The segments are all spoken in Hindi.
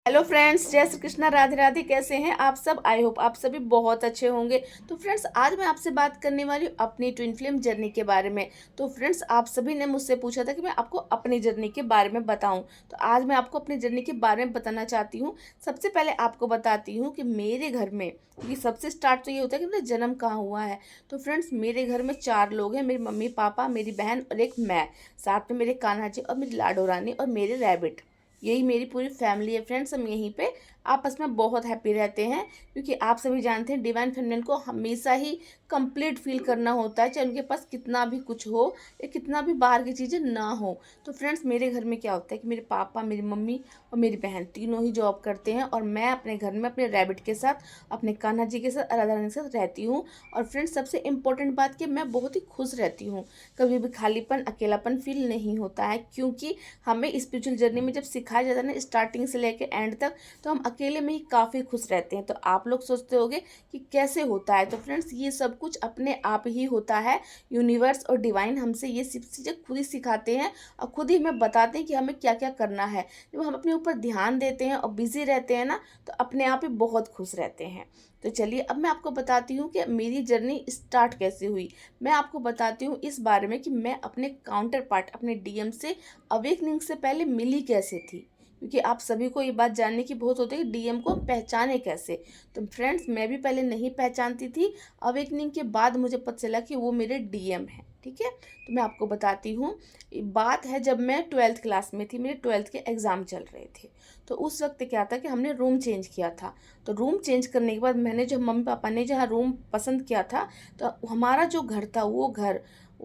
हेलो फ्रेंड्स, जय श्री कृष्णा, राधे राधे। कैसे हैं आप सब? आई होप आप सभी बहुत अच्छे होंगे। तो फ्रेंड्स, आज मैं आपसे बात करने वाली हूँ अपनी ट्विन फ्लेम जर्नी के बारे में। तो फ्रेंड्स, आप सभी ने मुझसे पूछा था कि मैं आपको अपनी जर्नी के बारे में बताऊं। तो आज मैं आपको अपनी जर्नी के बारे में बताना चाहती हूँ। सबसे पहले आपको बताती हूँ कि मेरे घर में, क्योंकि सबसे स्टार्ट तो ये होता है कि मेरा जन्म कहाँ हुआ है। तो फ्रेंड्स, मेरे घर में 4 लोग हैं, मेरी मम्मी पापा, मेरी बहन और एक मैं। साथ में मेरे कान्हा जी और मेरी लाडो रानी और मेरे रैबिट। यही मेरी पूरी फैमिली है फ्रेंड्स। हम यहीं पे आपस में बहुत हैप्पी रहते हैं, क्योंकि आप सभी जानते हैं डिवाइन फेमिनिन को हमेशा ही कंप्लीट फील करना होता है, चाहे उनके पास कितना भी कुछ हो या कितना भी बाहर की चीज़ें ना हो। तो फ्रेंड्स, मेरे घर में क्या होता है कि मेरे पापा, मेरी मम्मी और मेरी बहन तीनों ही जॉब करते हैं, और मैं अपने घर में अपने रैबिट के साथ, अपने कान्हा जी के साथ, राधा रानी के साथ रहती हूँ। और फ्रेंड्स, सबसे इम्पोर्टेंट बात कि मैं बहुत ही खुश रहती हूँ। कभी भी खालीपन, अकेलापन फील नहीं होता है, क्योंकि हमें स्पिरिचुअल जर्नी में जब सिखाया जाता है ना, स्टार्टिंग से लेकर एंड तक, तो हम अकेले में ही काफ़ी खुश रहते हैं। तो आप लोग सोचते होंगे कि कैसे होता है। तो फ्रेंड्स, ये सब कुछ अपने आप ही होता है। यूनिवर्स और डिवाइन हमसे ये सब चीज़ें खुद ही सिखाते हैं और खुद ही हमें बताते हैं कि हमें क्या क्या करना है। जब हम अपने ऊपर ध्यान देते हैं और बिजी रहते हैं ना, तो अपने आप ही बहुत खुश रहते हैं। तो चलिए, अब मैं आपको बताती हूँ कि मेरी जर्नी स्टार्ट कैसे हुई। मैं आपको बताती हूँ इस बारे में कि मैं अपने काउंटर पार्ट, अपने डीएम से अवेकनिंग से पहले मिली कैसे थी, क्योंकि आप सभी को ये बात जानने की बहुत होती है कि डीएम को हम पहचाने कैसे। तो फ्रेंड्स, मैं भी पहले नहीं पहचानती थी। अवेकनिंग के बाद मुझे पता चला कि वो मेरे डीएम हैं। ठीक है, तो मैं आपको बताती हूँ। ये बात है जब मैं 12th क्लास में थी, मेरे 12th के एग्ज़ाम चल रहे थे। तो उस वक्त क्या था कि हमने रूम चेंज किया था। तो रूम चेंज करने के बाद मैंने, जो मम्मी पापा ने जहाँ रूम पसंद किया था, तो हमारा जो घर था, वो घर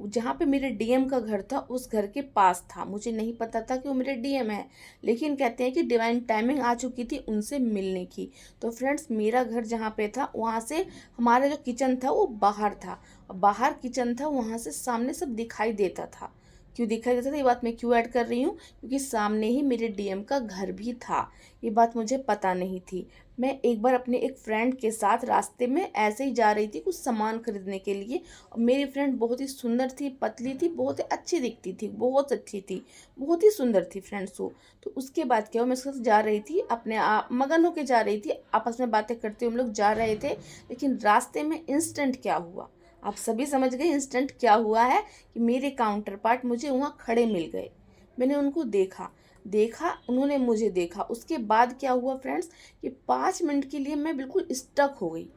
जहाँ पे मेरे डीएम का घर था, उस घर के पास था। मुझे नहीं पता था कि वो मेरे डीएम है, लेकिन कहते हैं कि डिवाइन टाइमिंग आ चुकी थी उनसे मिलने की। तो फ्रेंड्स, मेरा घर जहाँ पे था, वहाँ से हमारा जो किचन था वो बाहर था, और बाहर किचन था, वहाँ से सामने सब दिखाई देता था। क्यों दिखाई देता था, ये बात मैं क्यों ऐड कर रही हूँ, क्योंकि सामने ही मेरे डीएम का घर भी था। ये बात मुझे पता नहीं थी। मैं एक बार अपने एक फ्रेंड के साथ रास्ते में ऐसे ही जा रही थी कुछ सामान खरीदने के लिए, और मेरी फ्रेंड बहुत ही सुंदर थी, पतली थी, बहुत ही अच्छी दिखती थी, बहुत अच्छी थी, बहुत ही सुंदर थी फ्रेंड्स वो। तो उसके बाद क्या हुआ, मैं उसके साथ जा रही थी, अपने आप मगन होके जा रही थी, आपस में बातें करते हम लोग जा रहे थे। लेकिन रास्ते में इंस्टेंट क्या हुआ, आप सभी समझ गए इंस्टेंट क्या हुआ है, कि मेरे काउंटर पार्ट मुझे वहाँ खड़े मिल गए। मैंने उनको देखा, उन्होंने मुझे देखा। उसके बाद क्या हुआ फ्रेंड्स, कि 5 मिनट के लिए मैं बिल्कुल स्टक हो गई।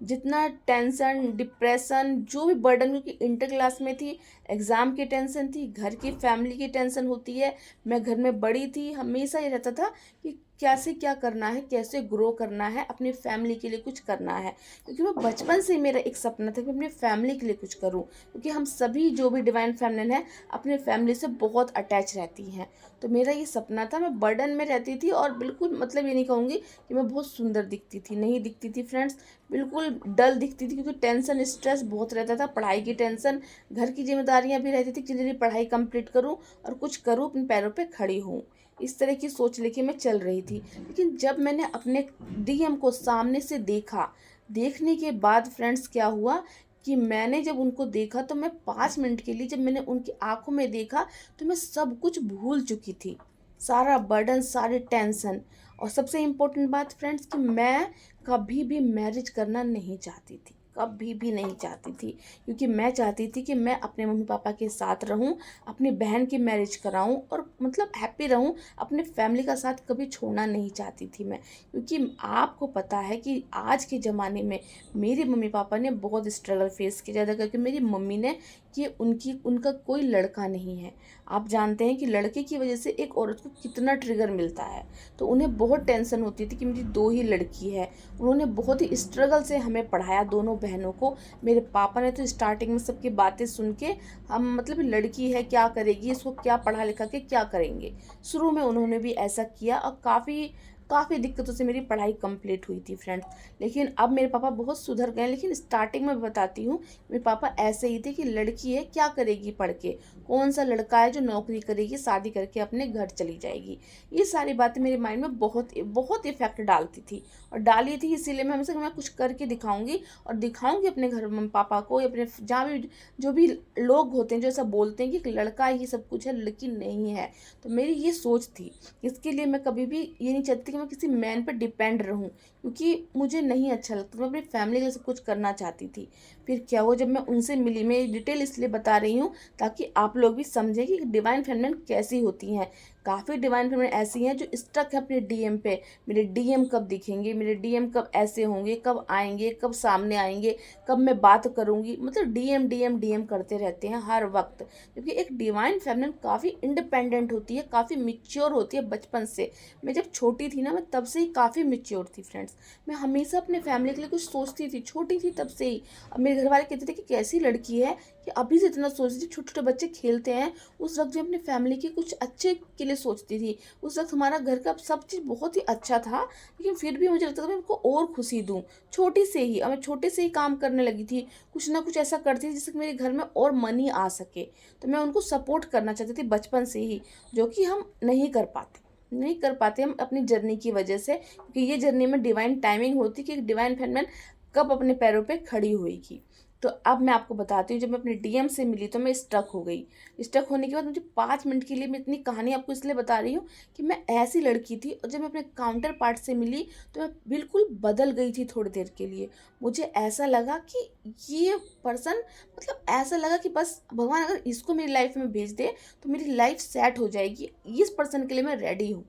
जितना टेंशन, डिप्रेशन, जो भी बर्डन, क्योंकि इंटर क्लास में थी, एग्ज़ाम की टेंशन थी, घर की फैमिली की टेंशन होती है, मैं घर में बड़ी थी, हमेशा ये रहता था कि कैसे क्या करना है, कैसे ग्रो करना है, अपनी फैमिली के लिए कुछ करना है। क्योंकि मैं बचपन से, मेरा एक सपना था कि अपनी फैमिली के लिए कुछ करूं, क्योंकि हम सभी जो भी डिवाइन फेमिनिन है, अपने फैमिली से बहुत अटैच रहती हैं। तो मेरा ये सपना था। मैं बर्डन में रहती थी, और बिल्कुल मतलब ये नहीं कहूँगी कि मैं बहुत सुंदर दिखती थी, नहीं दिखती थी फ्रेंड्स, बिल्कुल डल दिखती थी, क्योंकि टेंशन, स्ट्रेस बहुत रहता था, पढ़ाई की टेंशन, घर की जिम्मेदारियां भी रहती थी कि जल्दी पढ़ाई कंप्लीट करूं और कुछ करूं, अपने पैरों पे खड़ी हूं। इस तरह की सोच लेके मैं चल रही थी। लेकिन जब मैंने अपने डीएम को सामने से देखा, देखने के बाद फ्रेंड्स क्या हुआ, कि मैंने जब उनको देखा, तो मैं 5 मिनट के लिए, जब मैंने उनकी आंखों में देखा, तो मैं सब कुछ भूल चुकी थी, सारा बर्डन, सारी टेंशन। और सबसे इम्पोर्टेंट बात फ्रेंड्स, कि मैं कभी भी मैरिज करना नहीं चाहती थी, कभी भी नहीं चाहती थी, क्योंकि मैं चाहती थी कि मैं अपने मम्मी पापा के साथ रहूं, अपनी बहन की मैरिज कराऊं, और मतलब हैप्पी रहूं, अपने फैमिली का साथ कभी छोड़ना नहीं चाहती थी मैं। क्योंकि आपको पता है कि आज के ज़माने में मेरे मम्मी पापा ने बहुत स्ट्रगल फेस किया, ज़्यादा करके मेरी मम्मी ने, कि उनका कोई लड़का नहीं है। आप जानते हैं कि लड़के की वजह से एक औरत को कितना ट्रिगर मिलता है। तो उन्हें बहुत टेंशन होती थी कि मेरी 2 ही लड़की है। उन्होंने बहुत ही स्ट्रगल से हमें पढ़ाया, दोनों बहनों को। मेरे पापा ने तो स्टार्टिंग में सबकी बातें सुन के, हम मतलब लड़की है क्या करेगी, इसको क्या पढ़ा लिखा के क्या करेंगे, शुरू में उन्होंने भी ऐसा किया, और काफ़ी काफ़ी दिक्कतों से मेरी पढ़ाई कंप्लीट हुई थी फ्रेंड्स। लेकिन अब मेरे पापा बहुत सुधर गए। लेकिन स्टार्टिंग में बताती हूँ, मेरे पापा ऐसे ही थे कि लड़की है क्या करेगी पढ़ के, कौन सा लड़का है जो नौकरी करेगी, शादी करके अपने घर चली जाएगी। ये सारी बातें मेरे माइंड में बहुत बहुत इफेक्ट डालती थी, और डाली थी। इसीलिए मैं हमेशा, मैं कुछ करके दिखाऊंगी, और दिखाऊंगी अपने घर मम्मी पापा को, या अपने जहाँ भी जो भी लोग होते हैं जो ऐसा बोलते हैं कि लड़का ही सब कुछ है, लड़की नहीं है। तो मेरी ये सोच थी। इसके लिए मैं कभी भी ये नहीं चाहती कि मैं किसी मैन पर डिपेंड रहूं, क्योंकि मुझे नहीं अच्छा लगता। मैं अपनी फैमिली के लिए सब कुछ करना चाहती थी। फिर क्या हुआ, जब मैं उनसे मिली, मैं डिटेल इसलिए बता रही हूँ ताकि आप लोग भी समझें कि डिवाइन फेमिनिन कैसी होती हैं। काफ़ी डिवाइन फेमिनिन ऐसी हैं जो स्टक है अपने डीएम पे। मेरे डीएम कब दिखेंगे, मेरे डीएम कब ऐसे होंगे, कब आएंगे, कब सामने आएंगे, कब मैं बात करूंगी, मतलब डीएम डीएम डीएम करते रहते हैं हर वक्त। क्योंकि एक डिवाइन फेमिनिन काफ़ी इंडिपेंडेंट होती है, काफ़ी मिच्योर होती है बचपन से। मैं जब छोटी थी ना, मैं तब से ही काफ़ी मिच्योर थी फ्रेंड्स। मैं हमेशा अपने फैमिली के लिए कुछ सोचती थी, छोटी थी तब से ही। अब मेरे घर वाले कहते थे कि कैसी लड़की है कि अभी से इतना सोचती थी। छोटे छोटे बच्चे खेलते हैं, उस वक्त मैं अपनी फैमिली के कुछ अच्छे के लिए सोचती थी। उस वक्त हमारा घर का सब चीज़ बहुत ही अच्छा था, लेकिन फिर भी मुझे लगता था मैं उनको और खुशी दूँ। छोटी से ही, अब मैं छोटे से ही काम करने लगी थी, कुछ ना कुछ ऐसा करती थी जिससे कि मेरे घर में और मनी आ सके। तो मैं उनको सपोर्ट करना चाहती थी बचपन से ही, जो कि हम नहीं कर पाते हम अपनी जर्नी की वजह से, क्योंकि ये जर्नी में डिवाइन टाइमिंग होती कि डिवाइन फेमिनिन कब अपने पैरों पे खड़ी हुई। तो अब मैं आपको बताती हूँ, जब मैं अपने डीएम से मिली तो मैं स्टक हो गई। स्टक होने के बाद मुझे 5 मिनट के लिए, मैं इतनी कहानी आपको इसलिए बता रही हूँ कि मैं ऐसी लड़की थी, और जब मैं अपने काउंटर पार्ट से मिली तो मैं बिल्कुल बदल गई थी थोड़ी देर के लिए। मुझे ऐसा लगा कि ये पर्सन, मतलब ऐसा लगा कि बस भगवान अगर इसको मेरी लाइफ में भेज दे तो मेरी लाइफ सेट हो जाएगी, इस पर्सन के लिए मैं रेडी हूँ।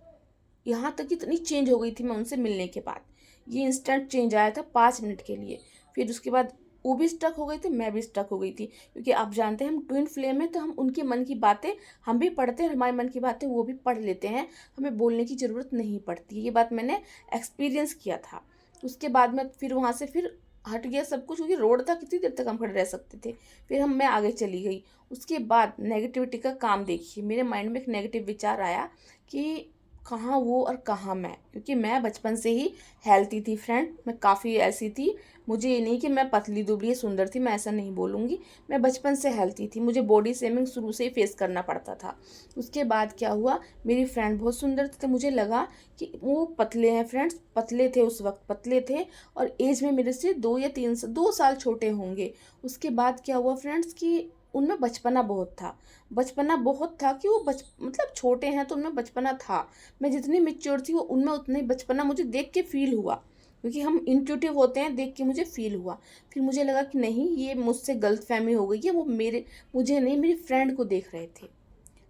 यहाँ तक इतनी चेंज हो गई थी मैं उनसे मिलने के बाद। ये इंस्टेंट चेंज आया था 5 मिनट के लिए। फिर उसके बाद वो भी स्टक हो गई थी, मैं भी स्टक हो गई थी, क्योंकि आप जानते हैं हम ट्विन फ्लेम हैं, तो हम उनके मन की बातें हम भी पढ़ते हैं, हमारे मन की बातें वो भी पढ़ लेते हैं। हमें बोलने की ज़रूरत नहीं पड़ती। ये बात मैंने एक्सपीरियंस किया था। उसके बाद में फिर वहाँ से फिर हट गया सब कुछ, क्योंकि रोड था, कितनी देर तक हम खड़े रह सकते थे। फिर मैं आगे चली गई। उसके बाद नेगेटिविटी का काम देखिए, मेरे माइंड में एक नेगेटिव विचार आया कि कहाँ वो और कहाँ मैं, क्योंकि मैं बचपन से ही हेल्थी थी फ्रेंड। मैं काफ़ी ऐसी थी, मुझे ये नहीं कि मैं पतली दुबली सुंदर थी, मैं ऐसा नहीं बोलूँगी। मैं बचपन से हेल्थी थी, मुझे बॉडी शेमिंग शुरू से ही फेस करना पड़ता था। उसके बाद क्या हुआ, मेरी फ्रेंड बहुत सुंदर थी, तो मुझे लगा कि वो पतले हैं फ्रेंड्स, पतले थे उस वक्त, पतले थे, और एज में मेरे से 2 साल छोटे होंगे। उसके बाद क्या हुआ फ्रेंड्स कि उनमें बचपना बहुत था। बचपना बहुत था कि वो मतलब छोटे हैं तो उनमें बचपना था। मैं जितनी मेच्योर थी वो उनमें उतना ही बचपना मुझे देख के फील हुआ, क्योंकि हम इंट्यूटिव होते हैं, देख के मुझे फील हुआ। फिर मुझे लगा कि नहीं, ये मुझसे गलतफहमी हो गई है, वो मुझे नहीं, मेरी फ्रेंड को देख रहे थे।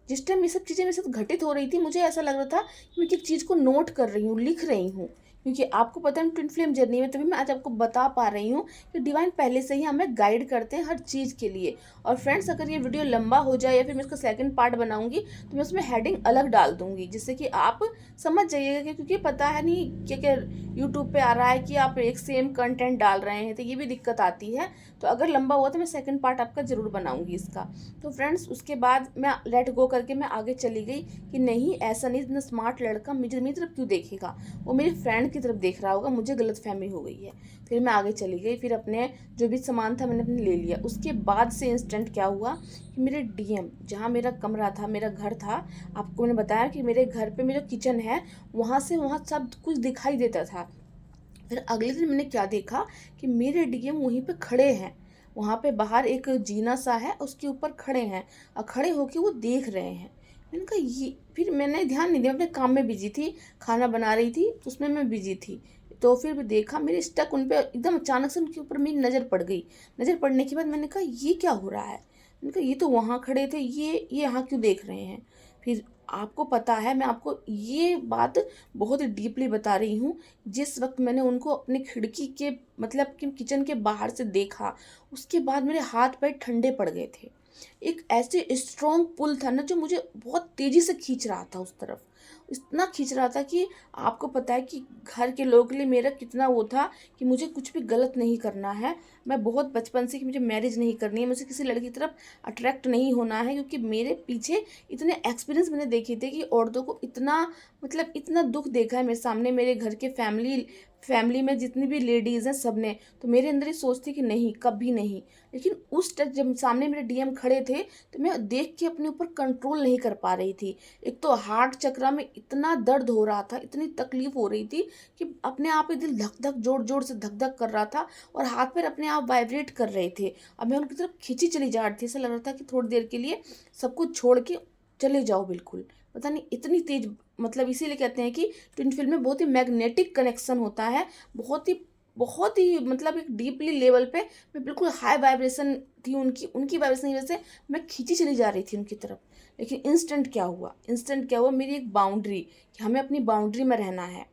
जिस टाइम ये सब चीज़ें मेरे साथ घटित हो रही थी, मुझे ऐसा लग रहा था कि मैं किसी चीज़ को नोट कर रही हूँ, लिख रही हूँ। क्योंकि आपको पता है ट्विन फ्लेम जर्नी में, तभी मैं आज आपको बता पा रही हूँ कि डिवाइन पहले से ही हमें गाइड करते हैं हर चीज़ के लिए। और फ्रेंड्स, अगर ये वीडियो लंबा हो जाए या फिर मैं इसका सेकंड पार्ट बनाऊंगी तो मैं उसमें हेडिंग अलग डाल दूंगी, जिससे कि आप समझ जाइएगा कि, क्योंकि पता है नहीं क्या क्या यूट्यूब पे आ रहा है कि आप एक सेम कंटेंट डाल रहे हैं, तो ये भी दिक्कत आती है। तो अगर लंबा हुआ तो मैं सेकंड पार्ट आपका ज़रूर बनाऊंगी इसका। तो फ्रेंड्स, उसके बाद मैं लेट गो करके मैं आगे चली गई कि नहीं, ऐसा नहीं, इतना स्मार्ट लड़का मेरी तरफ क्यों देखेगा, वो मेरी फ्रेंड की तरफ देख रहा होगा, मुझे गलतफहमी हो गई है। फिर मैं आगे चली गई, फिर अपने जो भी सामान था मैंने अपने ले लिया। उसके बाद से इंस्टेंट क्या हुआ कि मेरे डीएम, जहाँ मेरा कमरा था, मेरा घर था, आपको मैंने बताया कि मेरे घर पे मेरा किचन है, वहाँ से वहाँ सब कुछ दिखाई देता था। फिर अगले दिन मैंने क्या देखा कि मेरे डीएम वहीं पे खड़े हैं, वहाँ पे बाहर एक जीना सा है, उसके ऊपर खड़े हैं, और खड़े होके वो देख रहे हैं। मैंने कहा ये, फिर मैंने ध्यान नहीं दिया, अपने काम में बिजी थी, खाना बना रही थी, उसमें मैं बिजी थी। तो फिर भी देखा, मेरी स्टक उन पे एकदम अचानक से उनके ऊपर मेरी नज़र पड़ गई। नज़र पड़ने के बाद मैंने कहा ये क्या हो रहा है। मैंने कहा ये तो वहाँ खड़े थे, ये यहाँ क्यों देख रहे हैं। फिर आपको पता है, मैं आपको ये बात बहुत ही डीपली बता रही हूँ, जिस वक्त मैंने उनको अपनी खिड़की के, मतलब कि किचन के बाहर से देखा, उसके बाद मेरे हाथ पैर ठंडे पड़ गए थे। एक ऐसे स्ट्रॉन्ग पुल था ना, जो मुझे बहुत तेज़ी से खींच रहा था उस तरफ, इतना खींच रहा था कि आपको पता है कि घर के लोगों के लिए मेरा कितना वो था कि मुझे कुछ भी गलत नहीं करना है। मैं बहुत बचपन से कि मुझे मैरिज नहीं करनी है, मुझे किसी लड़की की तरफ अट्रैक्ट नहीं होना है, क्योंकि मेरे पीछे इतने एक्सपीरियंस मैंने देखे थे कि औरतों को इतना, मतलब इतना दुख देखा है मेरे सामने, मेरे घर के फैमिली में जितनी भी लेडीज़ हैं सब ने। तो मेरे अंदर ही सोच थी कि नहीं, कभी नहीं। लेकिन उस टाइम जब सामने मेरे डीएम खड़े थे, तो मैं देख के अपने ऊपर कंट्रोल नहीं कर पा रही थी। एक तो हार्ट चक्रा में इतना दर्द हो रहा था, इतनी तकलीफ हो रही थी कि अपने आप ही दिल धक धक जोर जोर से धक धक कर रहा था, और हाथ पैर अपने आप वाइब्रेट कर रहे थे। अब मैं उनकी तरफ खींची चली जा रही थी, ऐसा लग रहा था कि थोड़ी देर के लिए सब कुछ छोड़ के चले जाओ बिल्कुल, पता नहीं इतनी तेज, मतलब इसीलिए कहते हैं कि ट्विन फिल्म में बहुत ही मैग्नेटिक कनेक्शन होता है, बहुत ही मतलब एक डीपली लेवल पे मैं बिल्कुल हाई वाइब्रेशन थी उनकी उनकी वाइब्रेशन की वजह से मैं खींची चली जा रही थी उनकी तरफ। लेकिन इंस्टेंट क्या हुआ, मेरी एक बाउंड्री, कि हमें अपनी बाउंड्री में रहना है।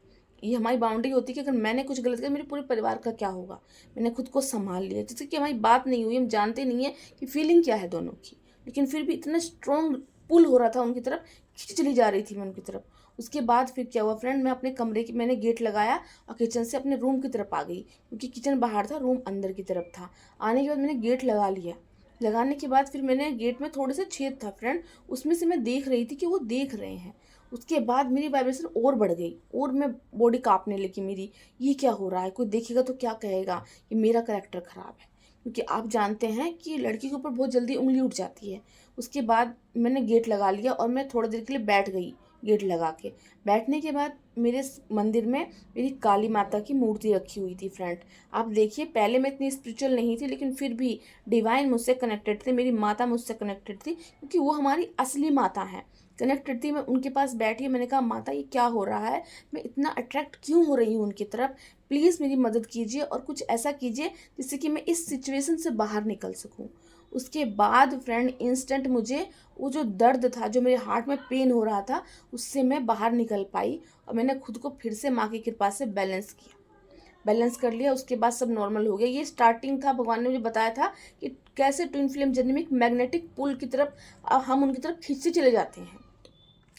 ये हमारी बाउंड्री होती है कि अगर मैंने कुछ गलत किया मेरे पूरे परिवार का क्या होगा। मैंने खुद को संभाल लिया, जैसे कि हमारी बात नहीं हुई, हम जानते नहीं है कि फीलिंग क्या है दोनों की, लेकिन फिर भी इतना स्ट्रॉन्ग पुल हो रहा था उनकी तरफ, खींच चली जा रही थी मैं उनकी तरफ। उसके बाद फिर क्या हुआ फ्रेंड, मैं अपने कमरे की मैंने गेट लगाया और किचन से अपने रूम की तरफ आ गई, क्योंकि किचन बाहर था, रूम अंदर की तरफ था। आने के बाद मैंने गेट लगा लिया। लगाने के बाद फिर मैंने गेट में थोड़े से छेद था फ्रेंड, उसमें से मैं देख रही थी कि वो देख रहे हैं। उसके बाद मेरी वाइब्रेशन और बढ़ गई और मैं बॉडी कांपने लगी मेरी, ये क्या हो रहा है, कोई देखेगा तो क्या कहेगा कि मेरा करैक्टर ख़राब है, क्योंकि आप जानते हैं कि लड़की के ऊपर बहुत जल्दी उंगली उठ जाती है। उसके बाद मैंने गेट लगा लिया और मैं थोड़ी देर के लिए बैठ गई गेट लगा के। बैठने के बाद मेरे मंदिर में मेरी काली माता की मूर्ति रखी हुई थी फ्रेंड। आप देखिए, पहले मैं इतनी स्पिरिचुअल नहीं थी, लेकिन फिर भी डिवाइन मुझसे कनेक्टेड थे, मेरी माता मुझसे कनेक्टेड थी, क्योंकि वो हमारी असली माता हैं। कनेक्टेड थी, मैं उनके पास बैठी, मैंने कहा माता ये क्या हो रहा है, मैं इतना अट्रैक्ट क्यों हो रही हूँ उनकी तरफ, प्लीज़ मेरी मदद कीजिए और कुछ ऐसा कीजिए जिससे कि मैं इस सिचुएशन से बाहर निकल सकूँ। उसके बाद फ्रेंड इंस्टेंट मुझे वो जो दर्द था, जो मेरे हार्ट में पेन हो रहा था, उससे मैं बाहर निकल पाई और मैंने खुद को फिर से माँ की कृपा से बैलेंस कर लिया। उसके बाद सब नॉर्मल हो गया। ये स्टार्टिंग था, भगवान ने मुझे बताया था कि कैसे ट्विन फ्लेम जर्नी में एक मैग्नेटिक पुल की तरफ हम उनकी तरफ खींचते चले जाते हैं।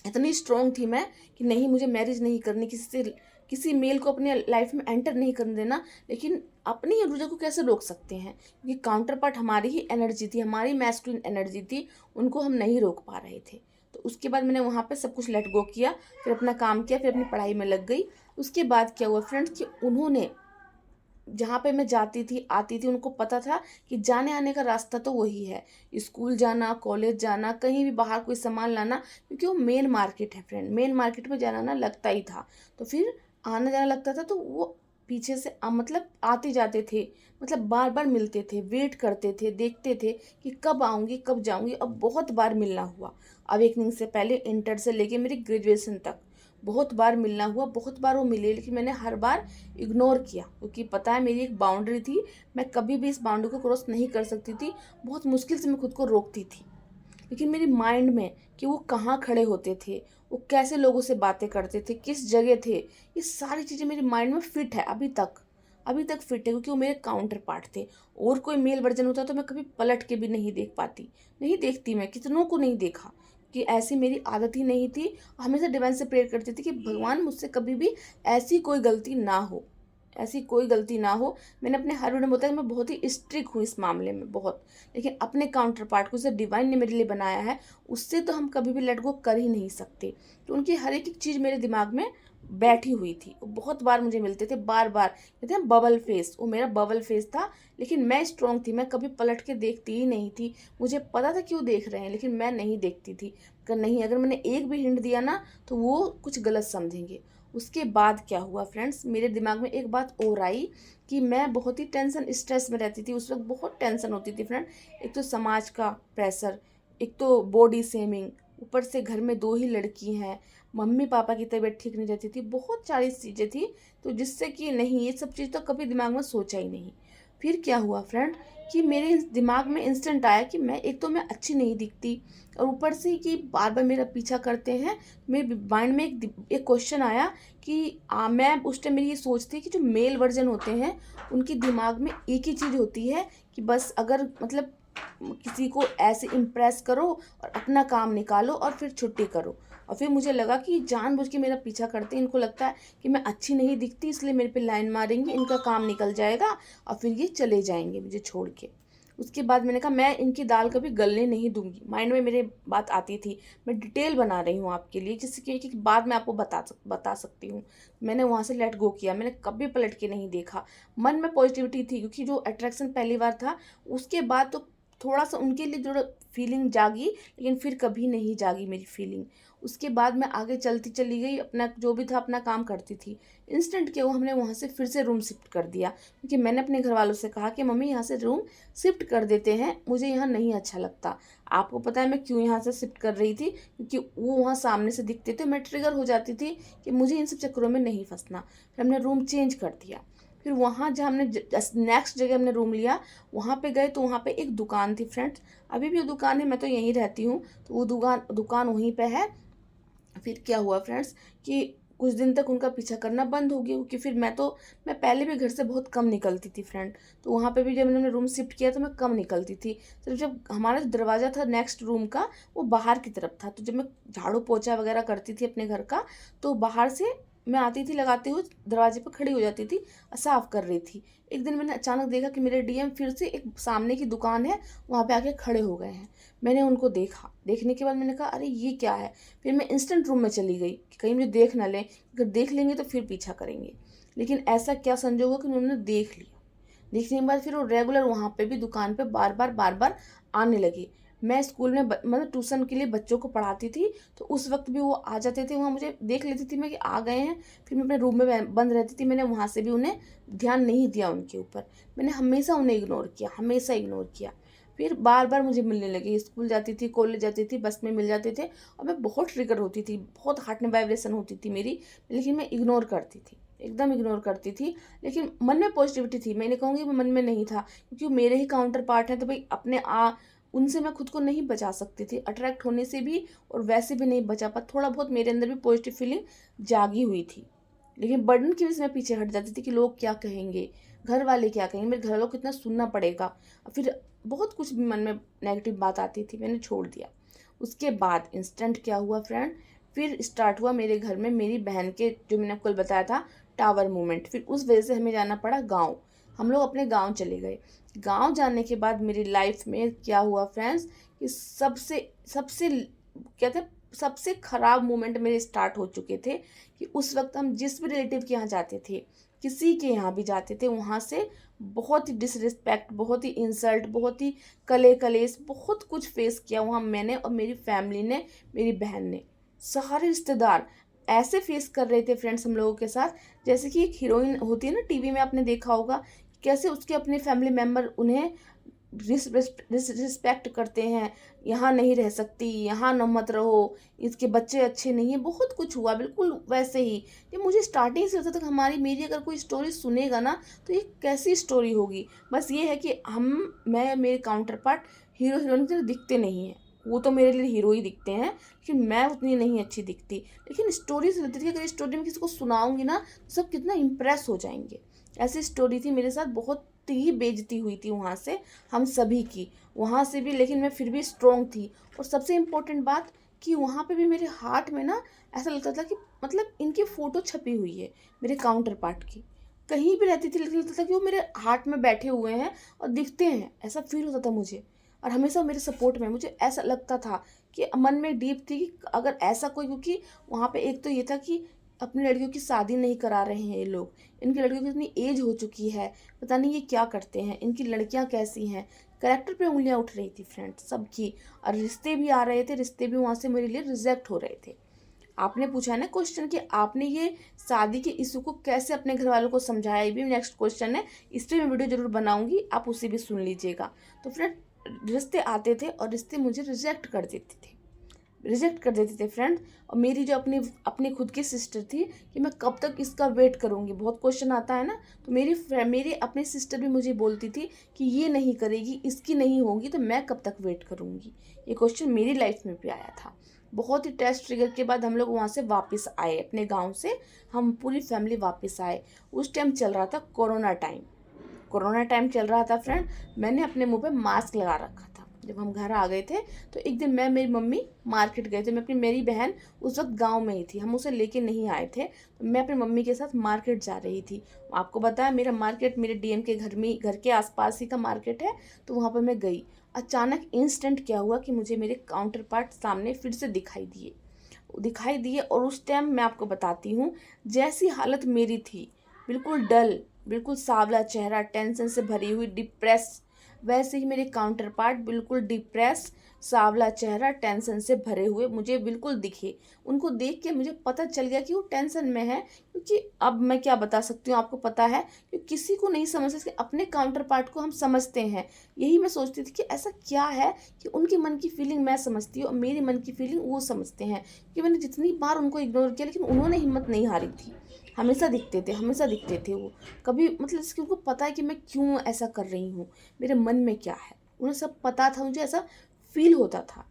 इतनी स्ट्रॉन्ग थी मैं कि नहीं, मुझे मैरिज नहीं करनी, किसी मेल को अपने लाइफ में एंटर नहीं करने देना। लेकिन अपनी ऊर्जा को कैसे रोक सकते हैं, क्योंकि काउंटर पार्ट हमारी ही एनर्जी थी, हमारी मैस्कुलिन एनर्जी थी, उनको हम नहीं रोक पा रहे थे। तो उसके बाद मैंने वहाँ पे सब कुछ लेट गो किया, फिर अपना काम किया, फिर अपनी पढ़ाई में लग गई। उसके बाद क्या हुआ फ्रेंड्स कि उन्होंने, जहाँ पे मैं जाती थी आती थी, उनको पता था कि जाने आने का रास्ता तो वही है, स्कूल जाना, कॉलेज जाना, कहीं भी बाहर कोई सामान लाना, क्योंकि वो मेन मार्केट है फ्रेंड, मेन मार्केट में जाना ना लगता ही था। तो फिर आना जाना लगता था, तो वो पीछे से मतलब आते जाते थे, मतलब बार बार मिलते थे, वेट करते थे, देखते थे कि कब आऊँगी कब जाऊँगी। अब बहुत बार मिलना हुआ, अवेकनिंग से पहले इंटर से लेके मेरी ग्रेजुएशन तक बहुत बार मिलना हुआ, बहुत बार वो मिले, लेकिन मैंने हर बार इग्नोर किया, क्योंकि पता है मेरी एक बाउंड्री थी, मैं कभी भी इस बाउंड्री को क्रॉस नहीं कर सकती थी। बहुत मुश्किल से मैं खुद को रोकती थी। लेकिन मेरे माइंड में कि वो कहाँ खड़े होते थे, वो कैसे लोगों से बातें करते थे, किस जगह थे, ये सारी चीज़ें मेरे माइंड में फिट है अभी तक फिट है, क्योंकि वो मेरे काउंटर पार्ट थे। और कोई मेल वर्जन होता तो मैं कभी पलट के भी नहीं देख पाती, नहीं देखती, मैं कितनों को नहीं देखा, कि ऐसी मेरी आदत ही नहीं थी। हमेशा डिवाइन से प्रेयर करती थी कि भगवान मुझसे कभी भी ऐसी कोई गलती ना हो, ऐसी कोई गलती ना हो। मैंने अपने हर वीडियो में बताया कि मैं बहुत ही स्ट्रिक्ट हूँ इस मामले में, बहुत। लेकिन अपने काउंटर पार्ट को जो डिवाइन ने मेरे लिए बनाया है, उससे तो हम कभी भी लेट गो कर ही नहीं सकते। तो उनकी हर एक चीज़ मेरे दिमाग में बैठी हुई थी। वो बहुत बार मुझे मिलते थे, बार बार कहते हैं बबल फेस, वो मेरा बबल फेस था। लेकिन मैं स्ट्रॉन्ग थी, मैं कभी पलट के देखती ही नहीं थी। मुझे पता था क्यों देख रहे हैं, लेकिन मैं नहीं देखती थी। नहीं, अगर मैंने एक भी हिंट दिया ना तो वो कुछ गलत समझेंगे। उसके बाद क्या हुआ फ्रेंड्स, मेरे दिमाग में एक बात और आई कि मैं बहुत ही टेंशन स्ट्रेस में रहती थी उस वक्त, बहुत टेंशन होती थी फ्रेंड। एक तो समाज का प्रेशर, एक तो बॉडी शेमिंग, ऊपर से घर में 2 ही लड़की हैं, मम्मी पापा की तबीयत ठीक नहीं रहती थी, बहुत सारी चीज़ें थी। तो जिससे कि नहीं, ये सब चीज़ तो कभी दिमाग में सोचा ही नहीं। फिर क्या हुआ फ्रेंड कि मेरे दिमाग में इंस्टेंट आया कि मैं, एक तो मैं अच्छी नहीं दिखती, और ऊपर से कि बार बार मेरा पीछा करते हैं। मेरे माइंड में एक क्वेश्चन आया कि मैं उस टाइम मेरी ये सोच थी कि जो मेल वर्जन होते हैं उनके दिमाग में एक ही चीज़ होती है कि बस अगर मतलब किसी को ऐसे इम्प्रेस करो और अपना काम निकालो और फिर छुट्टी करो। और फिर मुझे लगा कि जानबूझ के मेरा पीछा करते हैं, इनको लगता है कि मैं अच्छी नहीं दिखती, इसलिए मेरे पे लाइन मारेंगे, इनका काम निकल जाएगा और फिर ये चले जाएंगे मुझे छोड़ के। उसके बाद मैंने कहा मैं इनकी दाल कभी गलने नहीं दूंगी। माइंड में मेरे बात आती थी, मैं डिटेल बना रही हूँ आपके लिए, जिससे कि एक बात मैं आपको बता सकती हूँ। मैंने वहाँ से लेट गो किया, मैंने कभी पलट के नहीं देखा। मन में पॉजिटिविटी थी, क्योंकि जो अट्रैक्शन पहली बार था, उसके बाद तो थोड़ा सा उनके लिए जो फीलिंग जागी, लेकिन फिर कभी नहीं जागी मेरी फीलिंग। उसके बाद मैं आगे चलती चली गई, अपना जो भी था अपना काम करती थी। इंस्टेंट क्या हुआ, हमने वहाँ से फिर से रूम शिफ्ट कर दिया, क्योंकि मैंने अपने घर वालों से कहा कि मम्मी यहाँ से रूम शिफ्ट कर देते हैं, मुझे यहाँ नहीं अच्छा लगता। आपको पता है मैं क्यों यहाँ से शिफ्ट कर रही थी, क्योंकि वो वहाँ सामने से दिखते थे, मैं ट्रिगर हो जाती थी कि मुझे इन सब चक्करों में नहीं फंसना। फिर हमने रूम चेंज कर दिया। फिर वहाँ जहाँ हमने नेक्स्ट जगह हमने रूम लिया, वहाँ पे गए तो वहाँ पे एक दुकान थी फ्रेंड्स। अभी भी वो दुकान है, मैं तो यहीं रहती हूँ, तो वो दुकान वहीं पे है। फिर क्या हुआ फ्रेंड्स कि कुछ दिन तक उनका पीछा करना बंद हो गया, क्योंकि फिर मैं पहले भी घर से बहुत कम निकलती थी फ्रेंड। तो वहाँ पे भी जब मैंने रूम शिफ्ट किया तो मैं कम निकलती थी। सिर्फ जब हमारा जो दरवाज़ा था नेक्स्ट रूम का वो बाहर की तरफ था, तो जब मैं झाड़ू पोछा वगैरह करती थी अपने घर का, तो बाहर से मैं आती थी लगाते हुए दरवाजे पर खड़ी हो जाती थी, साफ कर रही थी। एक दिन मैंने अचानक देखा कि मेरे डीएम फिर से एक सामने की दुकान है वहाँ पे आके खड़े हो गए हैं। मैंने उनको देखा, देखने के बाद मैंने कहा अरे ये क्या है। फिर मैं इंस्टेंट रूम में चली गई कि कहीं मुझे देख ना लें, अगर देख लेंगे तो फिर पीछा करेंगे। लेकिन ऐसा क्या संजोग हुआ कि उन्होंने देख लिया। देखने के बाद फिर वो रेगुलर वहाँ पे भी दुकान पे बार बार आने लगे। मैं स्कूल में मतलब ट्यूशन के लिए बच्चों को पढ़ाती थी, तो उस वक्त भी वो आ जाते थे वहाँ, मुझे देख लेती थी मैं कि आ गए हैं। फिर मैं अपने रूम में बंद रहती थी, मैंने वहाँ से भी उन्हें ध्यान नहीं दिया उनके ऊपर। मैंने हमेशा उन्हें इग्नोर किया, हमेशा इग्नोर किया। फिर बार बार मुझे मिलने लगे, स्कूल जाती थी, कॉलेज जाती थी, बस में मिल जाते थे, और मैं बहुत ट्रिगर होती थी, बहुत हार्ट में वाइब्रेशन होती थी मेरी, लेकिन मैं इग्नोर करती थी, एकदम इग्नोर करती थी। लेकिन मन में पॉजिटिविटी थी, मैं नहीं कहूँगी मन में नहीं था, क्योंकि वो मेरे ही काउंटर पार्ट हैं, तो भाई उनसे मैं खुद को नहीं बचा सकती थी, अट्रैक्ट होने से भी और वैसे भी नहीं बचा पा। थोड़ा बहुत मेरे अंदर भी पॉजिटिव फीलिंग जागी हुई थी, लेकिन बर्डन की वजह से मैं पीछे हट जाती थी कि लोग क्या कहेंगे, घर वाले क्या कहेंगे, मेरे घर वालों को कितना सुनना पड़ेगा। फिर बहुत कुछ भी मन में नेगेटिव बात आती थी, मैंने छोड़ दिया। उसके बाद इंस्टेंट क्या हुआ फ्रेंड, फिर स्टार्ट हुआ मेरे घर में मेरी बहन के, जो मैंने आपको बताया था, टावर मूवमेंट। फिर उस वजह से हमें जाना पड़ा गाँव, हम लोग अपने गाँव चले गए। गाँव जाने के बाद मेरी लाइफ में क्या हुआ फ्रेंड्स कि सबसे सबसे कहते हैं सबसे ख़राब मोमेंट मेरे स्टार्ट हो चुके थे। कि उस वक्त हम जिस भी रिलेटिव के यहाँ जाते थे, किसी के यहाँ भी जाते थे, वहाँ से बहुत ही डिसरिस्पेक्ट, बहुत ही इंसल्ट, बहुत ही कलेश, बहुत कुछ फेस किया वहाँ मैंने और मेरी फैमिली ने, मेरी बहन ने। सारे रिश्तेदार ऐसे फेस कर रहे थे फ्रेंड्स हम लोगों के साथ, जैसे कि एक हीरोइन होती है ना, टीवी में आपने देखा होगा, कैसे उसके अपने फैमिली मेम्बर उन्हें रिस्पेक्ट करते हैं, यहाँ नहीं रह सकती, यहाँ न मत रहो, इसके बच्चे अच्छे नहीं हैं, बहुत कुछ हुआ बिल्कुल वैसे ही। ये मुझे स्टार्टिंग से लगता था कि मेरी अगर कोई स्टोरी सुनेगा ना तो ये कैसी स्टोरी होगी। बस ये है कि मैं मेरे काउंटर पार्ट हीरो हीरोइन की तरह दिखते नहीं हैं, वो तो मेरे लिए हीरो ही दिखते हैं, लेकिन मैं उतनी नहीं अच्छी दिखती। लेकिन स्टोरी से लगती थी कि अगर स्टोरी में किसी को सुनाऊंगी ना तो सब कितना इम्प्रेस हो जाएंगे। ऐसी स्टोरी थी मेरे साथ, बहुत ही बेइज्जती हुई थी वहाँ से, हम सभी की वहाँ से भी, लेकिन मैं फिर भी स्ट्रोंग थी। और सबसे इम्पोर्टेंट बात कि वहाँ पे भी मेरे हार्ट में ना ऐसा लगता था कि मतलब इनकी फ़ोटो छपी हुई है मेरे काउंटर पार्ट की, कहीं भी रहती थी, लेकिन लगता था कि वो मेरे हार्ट में बैठे हुए हैं और दिखते हैं, ऐसा फील होता था मुझे। और हमेशा मेरे सपोर्ट में, मुझे ऐसा लगता था कि मन में डीप थी कि अगर ऐसा कोई, क्योंकि वहाँ पे एक तो ये था कि अपनी लड़कियों की शादी नहीं करा रहे हैं ये लोग, इनकी लड़कियों की इतनी एज हो चुकी है, पता नहीं ये क्या करते हैं, इनकी लड़कियां कैसी हैं। कैरेक्टर पे उंगलियां उठ रही थी फ्रेंड्स सबकी, और रिश्ते भी आ रहे थे, रिश्ते भी वहाँ से मेरे लिए रिजेक्ट हो रहे थे। आपने पूछा है ना क्वेश्चन कि आपने ये शादी के इशू को कैसे अपने घर वालों को समझाया, ये भी नेक्स्ट क्वेश्चन है, इस पर मैं वीडियो जरूर बनाऊंगी, आप उसे भी सुन लीजिएगा। तो फ्रेंड रिश्ते आते थे और रिश्ते मुझे रिजेक्ट कर देते थे फ्रेंड। और मेरी जो अपनी अपनी खुद की सिस्टर थी कि मैं कब तक इसका वेट करूँगी, बहुत क्वेश्चन आता है ना, तो मेरी अपनी सिस्टर भी मुझे बोलती थी कि ये नहीं करेगी, इसकी नहीं होगी, तो मैं कब तक वेट करूँगी। ये क्वेश्चन मेरी लाइफ में भी आया था। बहुत ही टेस्ट ट्रिगर के बाद हम लोग वहाँ से वापस आए, अपने गाँव से हम पूरी फैमिली वापस आए। उस टाइम चल रहा था कोरोना टाइम चल रहा था फ्रेंड। मैंने अपने मुंह पे मास्क लगा रखा था। जब हम घर आ गए थे तो एक दिन मैं, मेरी मम्मी मार्केट गए थे, मेरी बहन उस वक्त गांव में ही थी, हम उसे लेके नहीं आए थे, तो मैं अपनी मम्मी के साथ मार्केट जा रही थी। आपको बताया मेरा मार्केट मेरे डीएम के घर के आसपास ही का मार्केट है, तो वहाँ पर मैं गई। अचानक इंस्टेंट क्या हुआ कि मुझे मेरे काउंटर पार्ट सामने फिर से दिखाई दिए। और उस टाइम मैं आपको बताती हूँ, जैसी हालत मेरी थी, बिल्कुल डल, बिल्कुल सांवला चेहरा, टेंशन से भरी हुई, डिप्रेस, वैसे ही मेरे काउंटर पार्ट बिल्कुल डिप्रेस, सांवला चेहरा, टेंशन से भरे हुए मुझे बिल्कुल दिखे। उनको देख के मुझे पता चल गया कि वो टेंशन में है, क्योंकि अब मैं क्या बता सकती हूँ, आपको पता है कि किसी को नहीं समझ सकते, अपने काउंटर पार्ट को हम समझते हैं। यही मैं सोचती थी कि ऐसा क्या है कि उनके मन की फीलिंग मैं समझती हूँ और मेरे मन की फीलिंग वो समझते हैं। कि मैंने जितनी बार उनको इग्नोर किया, लेकिन उन्होंने हिम्मत नहीं हारी थी। हमेशा दिखते थे, हमेशा दिखते थे वो। कभी मतलब इसके उनको पता है कि मैं क्यों ऐसा कर रही हूँ, मेरे मन में क्या है, उन्हें सब पता था, मुझे ऐसा फील होता था।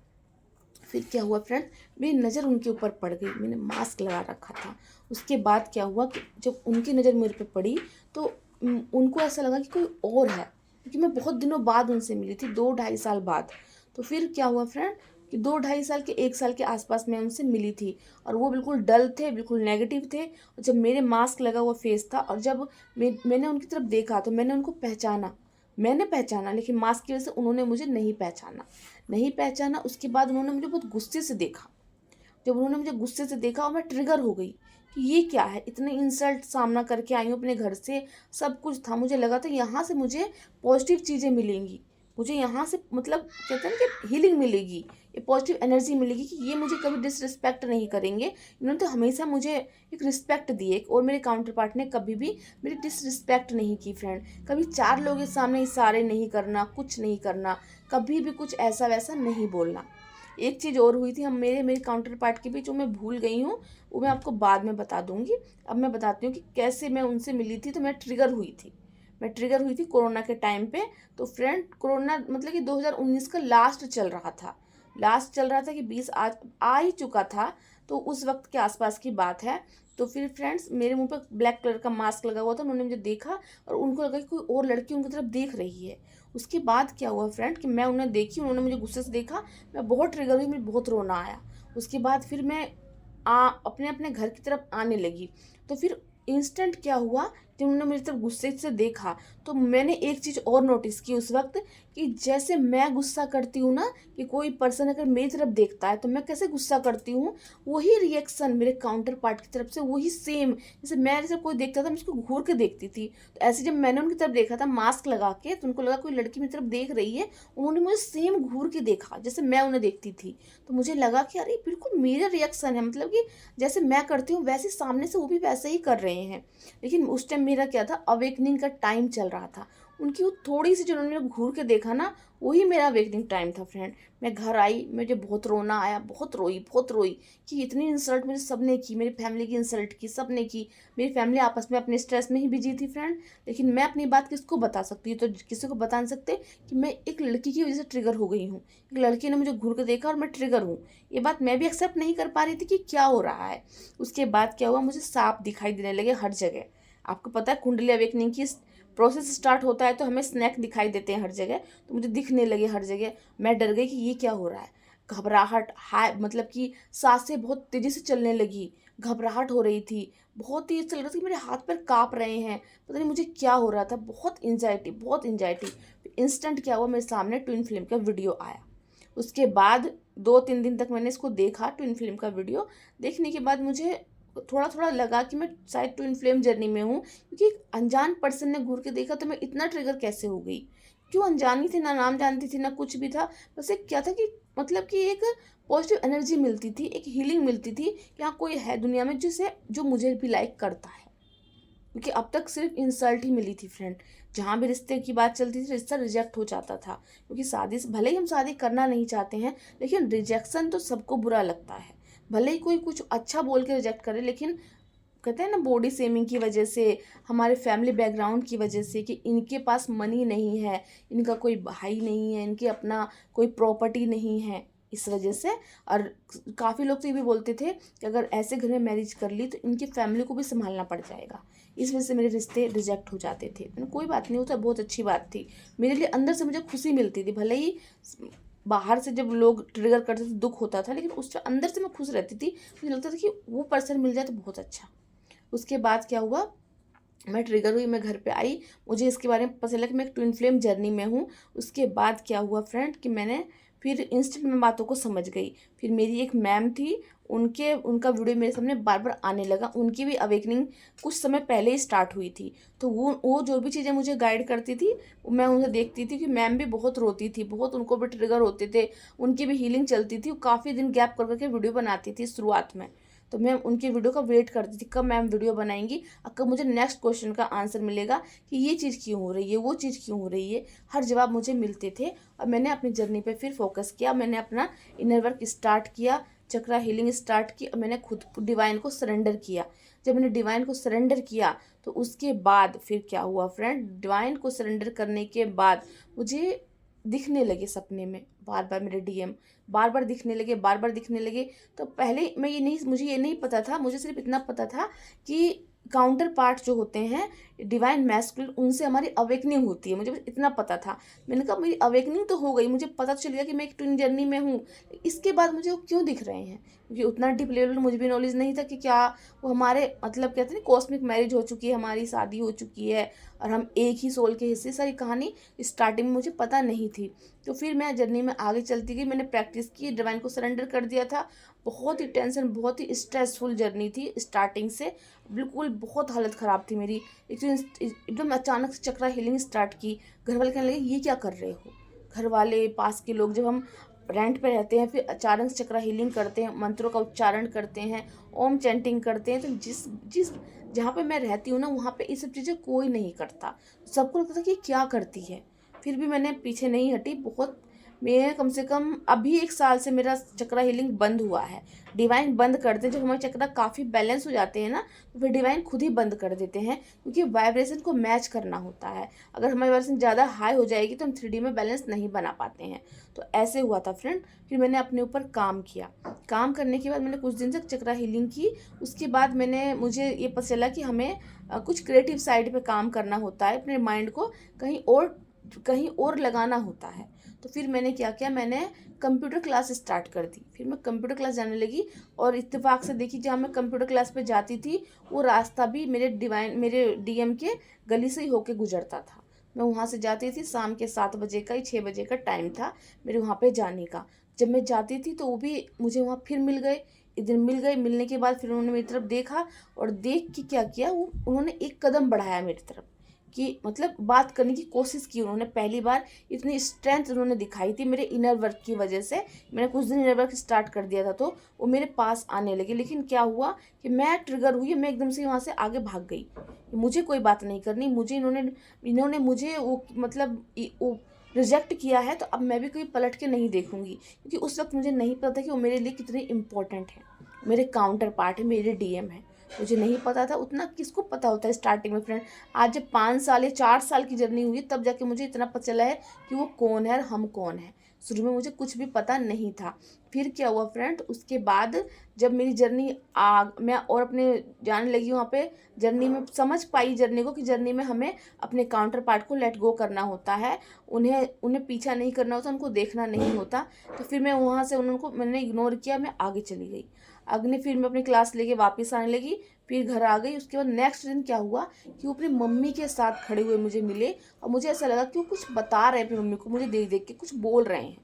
फिर क्या हुआ फ्रेंड, मेरी नज़र उनके ऊपर पड़ गई, मैंने मास्क लगा रखा था। उसके बाद क्या हुआ कि जब उनकी नज़र मेरे पे पड़ी तो उनको ऐसा लगा कि कोई और है, क्योंकि मैं बहुत दिनों बाद उनसे मिली थी, 2-2.5 साल बाद। तो फिर क्या हुआ फ्रेंड कि 2-2.5 साल के 1 साल के आसपास मैं उनसे मिली थी, और वो बिल्कुल डल थे, बिल्कुल नेगेटिव थे। और जब मेरे मास्क लगा हुआ फेस था, और जब मैंने उनकी तरफ देखा तो मैंने उनको पहचाना। मैंने पहचाना, लेकिन मास्क की वजह से उन्होंने मुझे नहीं पहचाना। नहीं पहचाना, उसके बाद उन्होंने मुझे बहुत गुस्से से देखा। जब उन्होंने मुझे गुस्से से देखा और मैं ट्रिगर हो गई कि ये क्या है, इतने इंसल्ट सामना करके आई हूँ अपने घर से, सब कुछ था, मुझे लगा था यहाँ से मुझे पॉजिटिव चीज़ें मिलेंगी, मुझे यहाँ से मतलब कहते हैं ना कि हीलिंग मिलेगी, ये पॉजिटिव एनर्जी मिलेगी, कि ये मुझे कभी डिसरिस्पेक्ट नहीं करेंगे। इन्होंने तो हमेशा मुझे एक रिस्पेक्ट दी है, और मेरे काउंटर पार्ट ने कभी भी मेरी डिसरिस्पेक्ट नहीं की फ्रेंड। कभी 4 लोगों के सामने इशारे नहीं करना, कुछ नहीं करना, कभी भी कुछ ऐसा वैसा नहीं बोलना। एक चीज़ और हुई थी, हम मेरे मेरे काउंटर पार्ट के बीच, जो मैं भूल गई हूँ, वो मैं आपको बाद में बता दूंगी। अब मैं बताती हूँ कि कैसे मैं उनसे मिली थी। तो मैं ट्रिगर हुई थी कोरोना के टाइम पे। तो फ्रेंड कोरोना मतलब कि 2019 का लास्ट चल रहा था, कि 20 आ ही चुका था। तो उस वक्त के आसपास की बात है। तो फिर फ्रेंड्स मेरे मुंह पर ब्लैक कलर का मास्क लगा हुआ था, उन्होंने मुझे देखा और उनको लगा कि कोई और लड़की उनकी तरफ देख रही है। उसके बाद क्या हुआ फ्रेंड कि मैं उन्हें देखी, उन्होंने मुझे गुस्से से देखा, मैं बहुत ट्रिगर हुई, मुझे बहुत रोना आया। उसके बाद फिर मैं अपने अपने घर की तरफ आने लगी। तो फिर इंस्टेंट क्या हुआ, जब उन्होंने मेरी तरफ गुस्से से देखा, तो मैंने एक चीज़ और नोटिस की उस वक्त, कि जैसे मैं गुस्सा करती हूँ ना, कि कोई पर्सन अगर मेरी तरफ देखता है तो मैं कैसे गुस्सा करती हूँ, वही रिएक्शन मेरे काउंटर पार्ट की तरफ से, वही सेम। जैसे मैं जैसे कोई देखता था मैं उसको घूर के देखती थी, तो ऐसे जब मैंने उनकी तरफ देखा था मास्क लगा के, तो उनको लगा कोई लड़की मेरी तरफ देख रही है, उन्होंने मुझे सेम घूर के देखा जैसे मैं उन्हें देखती थी। तो मुझे लगा कि अरे बिल्कुल मेरा रिएक्शन है, मतलब कि जैसे मैं करती हूँ वैसे सामने से वो भी वैसे ही कर रहे हैं। लेकिन उस टाइम मेरा क्या था, अवेकनिंग का टाइम चल रहा था। उनकी वो थोड़ी सी जो उन्होंने घूर के देखा ना, वही मेरा अवेकनिंग टाइम था फ्रेंड। मैं घर आई, मुझे बहुत रोना आया, बहुत रोई कि इतनी इंसल्ट मुझे सबने की, मेरी फैमिली की इंसल्ट की सबने की। मेरी फैमिली आपस में अपने स्ट्रेस में ही बिजी थी फ्रेंड। लेकिन मैं अपनी बात किसको बता सकती हूँ, तो किसी को बता नहीं सकते कि मैं एक लड़की की वजह से ट्रिगर हो गई हूँ। एक लड़की ने मुझे घूर के देखा और मैं ट्रिगर हूँ, ये बात मैं भी एक्सेप्ट नहीं कर पा रही थी कि क्या हो रहा है। उसके बाद क्या हुआ, मुझे सांप दिखाई देने लगे हर जगह। आपको पता है कुंडली अवेकनिंग की प्रोसेस स्टार्ट होता है तो हमें स्नैक दिखाई देते हैं हर जगह, तो मुझे दिखने लगे हर जगह। मैं डर गई कि ये क्या हो रहा है। घबराहट हाय, मतलब कि सांसें बहुत तेज़ी से चलने लगी, घबराहट हो रही थी, बहुत तेज चल रहा था कि मेरे हाथ पैर काँप रहे हैं, पता नहीं मुझे क्या हो रहा था, बहुत एंजाइटी, बहुत एंजाइटी। इंस्टेंट क्या हुआ, मेरे सामने ट्विन फ्लेम का वीडियो आया। उसके बाद 2-3 दिन तक मैंने इसको देखा, ट्विन फ्लेम का वीडियो। देखने के बाद मुझे थोड़ा थोड़ा लगा कि मैं शायद ट्विन फ्लेम जर्नी में हूँ, क्योंकि एक अनजान पर्सन ने घूर के देखा तो मैं इतना ट्रिगर कैसे हो गई। क्यों, अनजानी थी, ना नाम जानती थी, ना कुछ भी था। बस एक क्या था कि मतलब कि एक पॉजिटिव एनर्जी मिलती थी, एक हीलिंग मिलती थी कि हाँ कोई है दुनिया में जिसे जो मुझे भी लाइक करता है। क्योंकि अब तक सिर्फ इंसल्ट ही मिली थी फ्रेंड। जहाँ भी रिश्ते की बात चलती थी रिश्ता रिजेक्ट हो जाता था, क्योंकि शादी से भले ही हम शादी करना नहीं चाहते हैं, लेकिन रिजेक्शन तो सबको बुरा लगता है। भले ही कोई कुछ अच्छा बोल के रिजेक्ट करे, लेकिन कहते हैं ना बॉडी शेमिंग की वजह से, हमारे फैमिली बैकग्राउंड की वजह से, कि इनके पास मनी नहीं है, इनका कोई भाई नहीं है, इनके अपना कोई प्रॉपर्टी नहीं है, इस वजह से। और काफ़ी लोग तो ये भी बोलते थे कि अगर ऐसे घर में मैरिज कर ली तो इनकी फैमिली को भी संभालना पड़ जाएगा। इस वजह से मेरे रिश्ते रिजेक्ट हो जाते थे। मैंने कोई बात नहीं, वो तो बहुत अच्छी बात थी मेरे लिए, अंदर से मुझे खुशी मिलती थी। भले ही बाहर से जब लोग ट्रिगर करते थे दुख होता था, लेकिन उस अंदर से मैं खुश रहती थी। मुझे लगता था कि वो पर्सन मिल जाए तो बहुत अच्छा। उसके बाद क्या हुआ, मैं ट्रिगर हुई, मैं घर पे आई, मुझे इसके बारे में पता चला कि मैं एक ट्विन फ्लेम जर्नी में हूँ। उसके बाद क्या हुआ फ्रेंड कि मैंने फिर इंस्टेंट में बातों को समझ गई। फिर मेरी एक मैम थी, उनका वीडियो मेरे सामने बार बार आने लगा। उनकी भी अवेकनिंग कुछ समय पहले ही स्टार्ट हुई थी। तो वो जो भी चीज़ें मुझे गाइड करती थी, मैं उन्हें देखती थी कि मैम भी बहुत रोती थी, बहुत उनको भी ट्रिगर होते थे, उनकी भी हीलिंग चलती थी। वो काफ़ी दिन गैप कर करके वीडियो बनाती थी शुरुआत में। तो मैं उनकी वीडियो का वेट करती थी, कब मैम वीडियो बनाएंगी और कब मुझे नेक्स्ट क्वेश्चन का आंसर मिलेगा कि ये चीज़ क्यों हो रही है, वो चीज़ क्यों हो रही है। हर जवाब मुझे मिलते थे और मैंने अपनी जर्नी पे फिर फोकस किया। मैंने अपना इनर वर्क स्टार्ट किया, चक्रा हीलिंग स्टार्ट की और मैंने खुद डिवाइन को सरेंडर किया। जब मैंने डिवाइन को सरेंडर किया तो उसके बाद फिर क्या हुआ फ्रेंड, डिवाइन को सरेंडर करने के बाद मुझे दिखने लगे सपने में बार बार मेरे डीएम, बार बार दिखने लगे, बार बार दिखने लगे। तो पहले मुझे ये नहीं पता था, मुझे सिर्फ इतना पता था कि काउंटर पार्ट जो होते हैं डिवाइन मैस्कुलिन, उनसे हमारी अवेकनिंग होती है, मुझे बस इतना पता था। मैंने कहा मेरी अवेकनिंग तो हो गई, मुझे पता चल गया कि मैं एक ट्विन जर्नी में हूँ, इसके बाद मुझे वो क्यों दिख रहे हैं, क्योंकि उतना डीप लेवल मुझे भी नॉलेज नहीं था कि क्या वो हमारे मतलब कहते हैं कॉस्मिक मैरिज हो चुकी है, हमारी शादी हो चुकी है और हम एक ही सोल के हिस्से। सारी कहानी स्टार्टिंग में मुझे पता नहीं थी। तो फिर मैं जर्नी में आगे चलती गई, मैंने प्रैक्टिस की, डिवाइन को सरेंडर कर दिया था। बहुत ही टेंशन, बहुत ही स्ट्रेसफुल जर्नी थी स्टार्टिंग से, बिल्कुल बहुत हालत ख़राब थी मेरी। एक तो एकदम अचानक से चक्रा हीलिंग स्टार्ट की, घर वाले कहने लगे ये क्या कर रहे हो। घर वाले, पास के लोग, जब हम रेंट पे रहते हैं फिर अचानक से चक्रा हीलिंग करते हैं, मंत्रों का उच्चारण करते हैं, ओम चैंटिंग करते हैं, तो जिस जिस जहाँ पे मैं रहती हूँ ना वहाँ पे ये सब चीज़ें कोई नहीं करता। सबको लगता था कि ये क्या करती है। फिर भी मैंने पीछे नहीं हटी। बहुत, मैं कम से कम अभी 1 साल से मेरा चक्रा हीलिंग बंद हुआ है। डिवाइन बंद करते हैं जब हमारे चक्रा काफ़ी बैलेंस हो जाते हैं ना, तो फिर डिवाइन खुद ही बंद कर देते हैं, क्योंकि वाइब्रेशन को मैच करना होता है। अगर हमारी वाइब्रेशन ज़्यादा हाई हो जाएगी तो हम 3D में बैलेंस नहीं बना पाते हैं। तो ऐसे हुआ था फ्रेंड। फिर मैंने अपने ऊपर काम किया। काम करने के बाद मैंने कुछ दिन तक चक्रा हीलिंग की। उसके बाद मुझे ये पता चला कि हमें कुछ क्रिएटिव साइड पे काम करना होता है, अपने माइंड को कहीं और लगाना होता है। तो फिर मैंने क्या किया, मैंने कंप्यूटर क्लास स्टार्ट कर दी। फिर मैं कंप्यूटर क्लास जाने लगी और इत्तेफाक से देखी जहाँ मैं कंप्यूटर क्लास पे जाती थी वो रास्ता भी मेरे डीएम के गली से ही होके गुजरता था। मैं वहाँ से जाती थी, शाम के 7 बजे का, 6 बजे का टाइम था मेरे वहाँ पे जाने का। जब मैं जाती थी तो वो भी मुझे वहाँ फिर मिल गए। एक दिन मिल गए, मिलने के बाद फिर उन्होंने मेरी तरफ देखा और देख के क्या किया, उन्होंने एक कदम बढ़ाया मेरी तरफ, कि मतलब बात करने की कोशिश की उन्होंने। पहली बार इतनी स्ट्रेंथ उन्होंने दिखाई थी मेरे इनर वर्क की वजह से। मैंने कुछ दिन इनर वर्क स्टार्ट कर दिया था तो वो मेरे पास आने लगे। लेकिन क्या हुआ कि मैं ट्रिगर हुई, मैं एकदम से वहाँ से आगे भाग गई। मुझे कोई बात नहीं करनी, मुझे इन्होंने मुझे वो मतलब वो रिजेक्ट किया है, तो अब मैं भी कोई पलट के नहीं देखूंगी, क्योंकि उस वक्त मुझे नहीं पता था कि वो मेरे लिए कितने इंपॉर्टेंट है, मेरे काउंटर पार्ट है, मेरे डीएम है। मुझे नहीं पता था, उतना किसको पता होता है स्टार्टिंग में फ्रेंड। आज जब 5 साल या 4 साल की जर्नी हुई तब जाके मुझे इतना पता चला है कि वो कौन है और हम कौन है। शुरू में मुझे कुछ भी पता नहीं था। फिर क्या हुआ फ्रेंड, उसके बाद जब मेरी जर्नी मैं और अपने जाने लगी वहाँ पे, जर्नी में समझ पाई जर्नी को, कि जर्नी में हमें अपने काउंटर पार्ट को लेट गो करना होता है, उन्हें पीछा नहीं करना होता, उनको देखना नहीं होता। तो फिर मैं वहाँ से मैंने इग्नोर किया, मैं आगे चली गई। अगले फिर मैं अपनी क्लास लेके वापस आने लगी, फिर घर आ गई। उसके बाद नेक्स्ट दिन क्या हुआ कि वो अपनी मम्मी के साथ खड़े हुए मुझे मिले और मुझे ऐसा लगा कि वो कुछ बता रहे हैं अपनी मम्मी को, मुझे देख देख के कुछ बोल रहे हैं।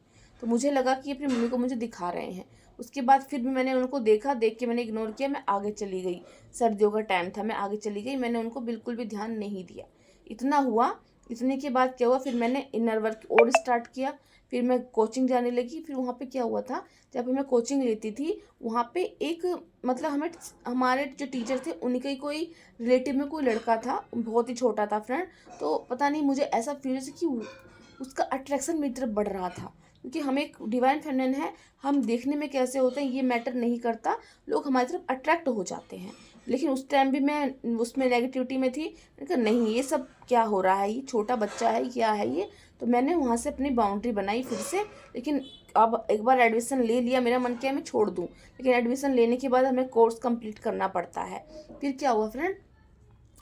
तो मुझे लगा कि अपनी मम्मी को मुझे दिखा रहे हैं। उसके बाद फिर भी मैंने उनको देखा, देख के मैंने इग्नोर किया, मैं आगे चली गई। सर्दियों का टाइम था, मैं आगे चली गई, मैंने उनको बिल्कुल भी ध्यान नहीं दिया। इतना हुआ। इतने के बाद क्या हुआ, फिर मैंने इनर वर्क और स्टार्ट किया। फिर मैं कोचिंग जाने लगी। फिर वहाँ पे क्या हुआ था, जब मैं कोचिंग लेती थी वहाँ पे एक मतलब हमारे जो टीचर थे उनके ही कोई रिलेटिव में कोई लड़का था, बहुत ही छोटा था फ्रेंड। तो पता नहीं मुझे ऐसा फील से कि उसका अट्रैक्शन मेरी तरफ बढ़ रहा था, क्योंकि हम एक डिवाइन फेमिनिन है, हम देखने में कैसे होते हैं ये मैटर नहीं करता, लोग हमारी तरफ अट्रैक्ट हो जाते हैं। लेकिन उस टाइम भी मैं उसमें नेगेटिविटी में थी। मैंने कहा नहीं, ये सब क्या हो रहा है, ये छोटा बच्चा है, क्या है ये। तो मैंने वहाँ से अपनी बाउंड्री बनाई फिर से। लेकिन अब एक बार एडमिशन ले लिया, मेरा मन किया मैं छोड़ दूँ, लेकिन एडमिशन लेने के बाद हमें कोर्स कंप्लीट करना पड़ता है। फिर क्या हुआ फ्रेंड,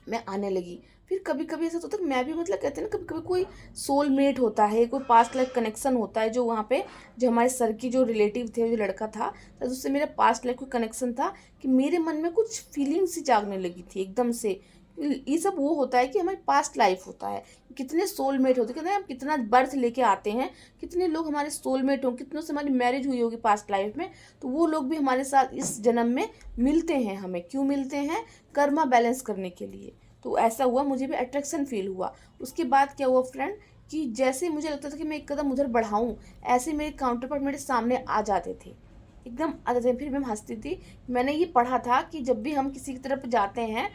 मैं आने लगी। फिर कभी कभी ऐसा होता है, मैं भी मतलब कहते हैं ना, कभी कभी कोई सोलमेट होता है, कोई पास्ट लाइफ कनेक्शन होता है, जो वहाँ पे जो हमारे सर की जो रिलेटिव थे, जो लड़का था, तो उससे मेरा पास्ट लाइफ कोई कनेक्शन था, कि मेरे मन में कुछ फीलिंग सी जागने लगी थी एकदम से, ये सब वो होता है कि हमारी पास्ट लाइफ होता है, कितने सोलमेट होते हैं, कहते हैं हम कितना बर्थ लेके आते हैं, कितने लोग हमारे सोलमेट हों, कितनों से हमारी मैरिज हुई होगी पास्ट लाइफ में, तो वो लोग भी हमारे साथ इस जन्म में मिलते हैं। हमें क्यों मिलते हैं? कर्मा बैलेंस करने के लिए। तो ऐसा हुआ, मुझे भी अट्रैक्शन फील हुआ। उसके बाद क्या हुआ फ्रेंड, कि जैसे मुझे लगता था कि मैं एक कदम उधर बढ़ाऊँ, ऐसे मेरे काउंटर पर मेरे सामने आ जाते थे, एकदम आ जाते थे। फिर मैं हंसती थी। मैंने ये पढ़ा था कि जब भी हम किसी की तरफ जाते हैं,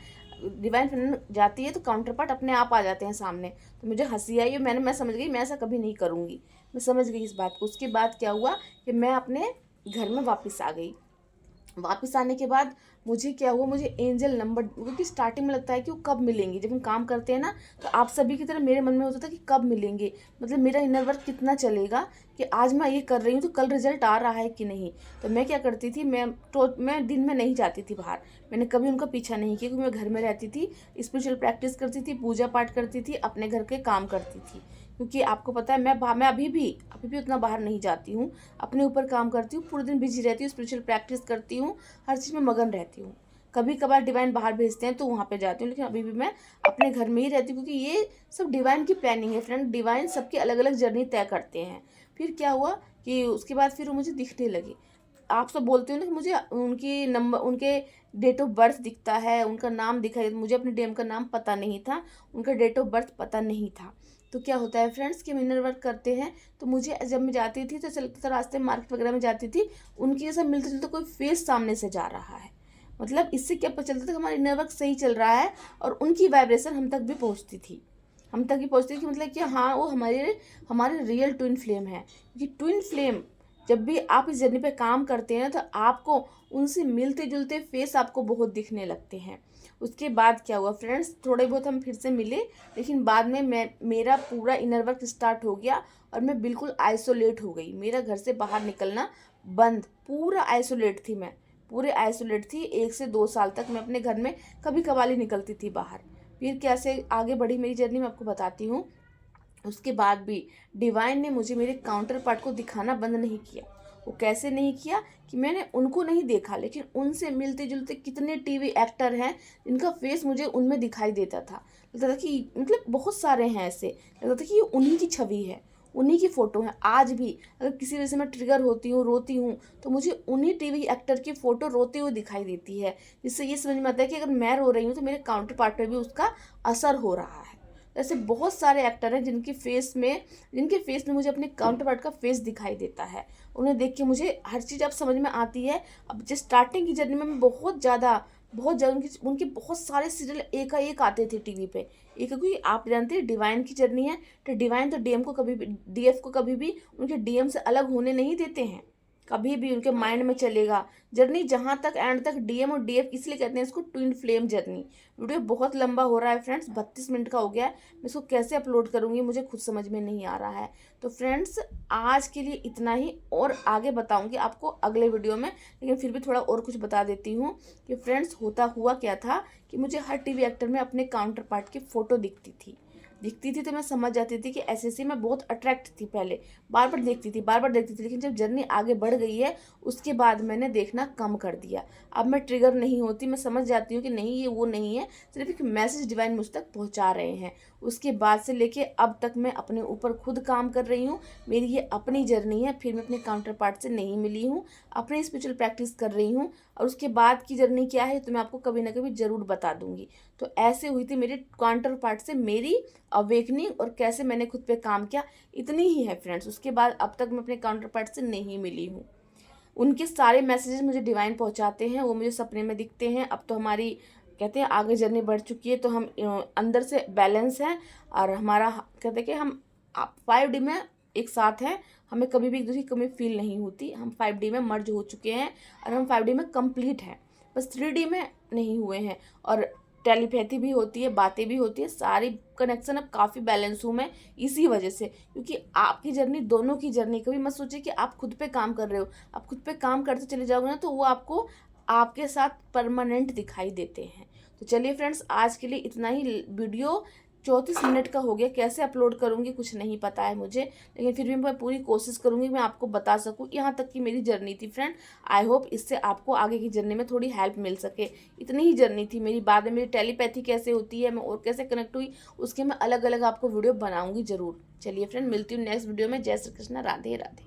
डिवाइन फ्रेंड जाती है, तो काउंटर पार्ट अपने आप आ जाते हैं सामने। तो मुझे हंसी आई और मैं समझ गई मैं ऐसा कभी नहीं करूँगी। मैं समझ गई इस बात को। उसके बाद क्या हुआ कि मैं अपने घर में वापस आ गई। वापस आने के बाद मुझे क्या हुआ, मुझे एंजल नंबर, क्योंकि स्टार्टिंग में लगता है कि वो कब मिलेंगे, जब हम काम करते हैं ना, तो आप सभी की तरह मेरे मन में होता था कि कब मिलेंगे, मतलब मेरा इनर वर्क कितना चलेगा, कि आज मैं ये कर रही हूँ तो कल रिजल्ट आ रहा है कि नहीं। तो मैं क्या करती थी, मैं दिन में नहीं जाती थी बाहर। मैंने कभी उनका पीछा नहीं किया, क्योंकि मैं घर में रहती थी, स्पिरिचुअल प्रैक्टिस करती थी, पूजा पाठ करती थी, अपने घर के काम करती थी। क्योंकि आपको पता है मैं अभी भी उतना बाहर नहीं जाती हूँ, अपने ऊपर काम करती हूँ, पूरे दिन बिजी रहती हूँ, स्पिरिचुअल प्रैक्टिस करती हूँ, हर चीज़ में मगन रहती हूँ। कभी कभार डिवाइन बाहर भेजते हैं तो वहाँ पे जाती हूँ, लेकिन अभी भी मैं अपने घर में ही रहती हूँ, क्योंकि ये सब डिवाइन की प्लानिंग है फ्रेंड। डिवाइन सबकी अलग अलग जर्नी तय करते हैं। फिर क्या हुआ कि उसके बाद फिर वो मुझे दिखने लगे। आप सब बोलते हो ना कि मुझे उनकी नंबर, उनके डेट ऑफ बर्थ दिखता है, उनका नाम दिखाई, मुझे अपने डीएम का नाम पता नहीं था, उनका डेट ऑफ बर्थ पता नहीं था। तो क्या होता है फ्रेंड्स कि हम इनर वर्क करते हैं, तो मुझे जब मैं जाती थी तो चलता था रास्ते में, मार्केट वगैरह में जाती थी, उनके जैसा मिलते जुलते कोई फेस सामने से जा रहा है, मतलब इससे क्या पता चलता था कि हमारा इनर वर्क सही चल रहा है, और उनकी वाइब्रेशन हम तक भी पहुंचती थी। हम तक भी पहुंचती थी कि मतलब कि हाँ वो हमारे हमारे रियल ट्विन फ्लेम है। क्योंकि ट्विन फ्लेम जब भी आप इस जर्नी पे काम करते हैं तो आपको उनसे मिलते जुलते फेस आपको बहुत दिखने लगते हैं। उसके बाद क्या हुआ फ्रेंड्स, थोड़े बहुत हम फिर से मिले, लेकिन बाद में मेरा पूरा इनर वर्क स्टार्ट हो गया और मैं बिल्कुल आइसोलेट हो गई। मेरा घर से बाहर निकलना बंद, पूरा आइसोलेट थी मैं, पूरे आइसोलेट थी। 1 से 2 साल तक मैं अपने घर में कभी कभार ही निकलती थी बाहर। फिर कैसे आगे बढ़ी मेरी जर्नी मैं आपको बताती हूँ। उसके बाद भी डिवाइन ने मुझे मेरे काउंटर पार्ट को दिखाना बंद नहीं किया। वो कैसे नहीं किया कि मैंने उनको नहीं देखा, लेकिन उनसे मिलते जुलते कितने टीवी एक्टर हैं जिनका फेस मुझे उनमें दिखाई देता था। लगता था कि मतलब बहुत सारे हैं ऐसे, लगता था कि ये उन्हीं की छवि है, उन्हीं की फ़ोटो है। आज भी अगर किसी वजह से मैं ट्रिगर होती हूँ, रोती हूँ, तो मुझे उन्हीं टीवी एक्टर की फ़ोटो रोते हुए दिखाई देती है, जिससे ये समझ में आता है कि अगर मैं रो रही हूँ तो मेरे काउंटर पार्ट पर भी उसका असर हो रहा है। ऐसे बहुत सारे एक्टर हैं जिनके फेस में मुझे अपने काउंटर पार्ट का फेस दिखाई देता है। उन्हें देख के मुझे हर चीज़ अब समझ में आती है। अब जिस स्टार्टिंग की जर्नी में मैं बहुत ज़्यादा उनके बहुत सारे सीरियल एक आते थे टीवी पे। एक, क्योंकि आप जानते हैं डिवाइन की जर्नी है, तो डिवाइन तो डीएम को कभी भी, डीएफ को कभी भी उनके डीएम से अलग होने नहीं देते हैं। कभी भी उनके माइंड में चलेगा जर्नी, जहाँ तक एंड तक डीएम और डीएफ इसलिए कहते हैं इसको ट्विन फ्लेम जर्नी। वीडियो बहुत लंबा हो रहा है फ्रेंड्स, 32 मिनट का हो गया है। मैं इसको कैसे अपलोड करूँगी मुझे खुद समझ में नहीं आ रहा है। तो फ्रेंड्स आज के लिए इतना ही, और आगे बताऊँगी आपको अगले वीडियो में। लेकिन फिर भी थोड़ा और कुछ बता देती हूँ कि फ्रेंड्स होता हुआ क्या था कि मुझे हर टीवी एक्टर में अपने काउंटर पार्ट की फ़ोटो दिखती थी तो मैं समझ जाती थी कि ऐसे मैं बहुत अट्रैक्ट थी। पहले बार बार देखती थी, लेकिन जब जर्नी आगे बढ़ गई है उसके बाद मैंने देखना कम कर दिया। अब मैं ट्रिगर नहीं होती, मैं समझ जाती हूँ कि नहीं ये वो नहीं है, सिर्फ एक मैसेज डिवाइन मुझ तक पहुँचा रहे हैं। उसके बाद से लेके अब तक मैं अपने ऊपर खुद काम कर रही हूँ। मेरी ये अपनी जर्नी है, फिर मैं अपने काउंटर पार्ट से नहीं मिली हूँ, अपनी स्पिरिचुअल प्रैक्टिस कर रही हूँ। और उसके बाद की जर्नी क्या है तो मैं आपको कभी ना कभी ज़रूर बता दूंगी। तो ऐसे हुई थी मेरे काउंटर पार्ट से मेरी अवेकनिंग, और कैसे मैंने खुद पे काम किया, इतनी ही है फ्रेंड्स। उसके बाद अब तक मैं अपने काउंटर पार्ट से नहीं मिली हूँ। उनके सारे मैसेजेस मुझे डिवाइन पहुँचाते हैं, वो मुझे सपने में दिखते हैं। अब तो हमारी कहते हैं आगे जर्नी बढ़ चुकी है, तो हम अंदर से बैलेंस हैं, और हमारा कहते हैं कि हम 5D में एक साथ हैं। हमें कभी भी एक दूसरे की कमी फील नहीं होती। हम 5D में मर्ज हो चुके हैं और हम 5D में कंप्लीट हैं, बस 3D में नहीं हुए हैं। और टेलीपैथी भी होती है, बातें भी होती है, सारी कनेक्शन अब काफ़ी बैलेंस हूँ मैं इसी वजह से। क्योंकि आपकी जर्नी, दोनों की जर्नी, कभी मत सोचिए कि आप खुद पे काम कर रहे हो। आप खुद पे काम करते चले जाओगे ना तो वो आपको आपके साथ परमानेंट दिखाई देते हैं। तो चलिए फ्रेंड्स आज के लिए इतना ही। वीडियो 34 मिनट का हो गया, कैसे अपलोड करूँगी कुछ नहीं पता है मुझे, लेकिन फिर भी मैं पूरी कोशिश करूँगी मैं आपको बता सकूँ। यहाँ तक की मेरी जर्नी थी फ्रेंड। आई होप इससे आपको आगे की जर्नी में थोड़ी हेल्प मिल सके। इतनी ही जर्नी थी मेरी। बाद में मेरी टेलीपैथी कैसे होती है, मैं और कैसे कनेक्ट हुई, उसके मैं अलग अलग आपको वीडियो बनाऊंगी ज़रूर। चलिए फ्रेंड, मिलती हूँ नेक्स्ट वीडियो में। जय श्री कृष्णा, राधे राधे।